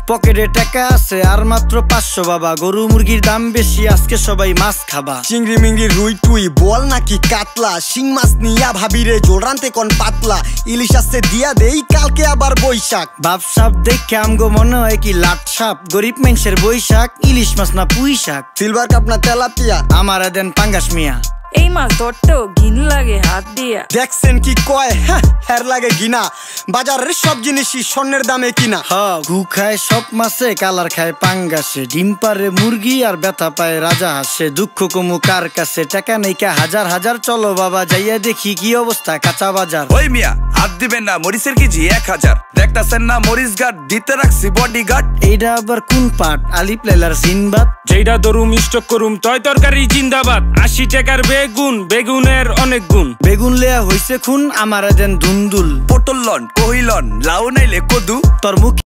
পকেটে টাকা আছে আর মাত্র 500 বাবা। গরু মুরগির দাম বেশি, আজকে সবাই মাছ খাবা। চিংড়ি মিংড়ি রুই টুই বল নাকি কাতলা, শিং মাছ নিয়া ভাবিরে জোল রানতে কোন পাতলা। ইলিশ আসছে দিয়া দেই কালকে আবার বৈশাখ। ভাবসাব দেখে আমগো মনে হয় কি লাট সাপ। গরিব মানুষের বৈশাখ, ইলিশ মাছ না পুঁই শাক। সিলভার কাপ না তেলাপিয়া, আমারে দেন পাঙ্গাস মিয়া। এই মাছ ধরতেও ঘিন লাগে হাত দিয়া। দেখছেন কি কয়, হের লাগে ঘিনা। বাজারের সব জিনিসই স্বর্ণের দামে কিনা। ঘু খায় সব মাছে, কালার খায় পাঙ্গাসে। ডিম পারে মুরগি আর ব্যথা পায় রাজা হাসে। দুঃখ কমু কার কাছে, টাকা নেই কা হাজার হাজার। চলো বাবা যাইয়া দেখি কি অবস্থা কাঁচা বাজার। ওই মিয়া হাত দিবেন না, মরিচের কেজি 1000। দেখতাছেন না মরিচ গার্ড দিতে রাখছি বডি গার্ড। এইটা আবার কোন পাট? আলিপ লাইলার সিনবাদ। যেইটা দরুম স্টক করুম তয় তরকারি জিন্দাবাদ। 80 টাকার বেগুন, বেগুনের অনেক গুণ। বেগুন লেয়া হইছে খুন, আমারে দেন ধুন্দুল। পটল লন, কহিলন, লাউ নাইলে কদু। তোর মুখ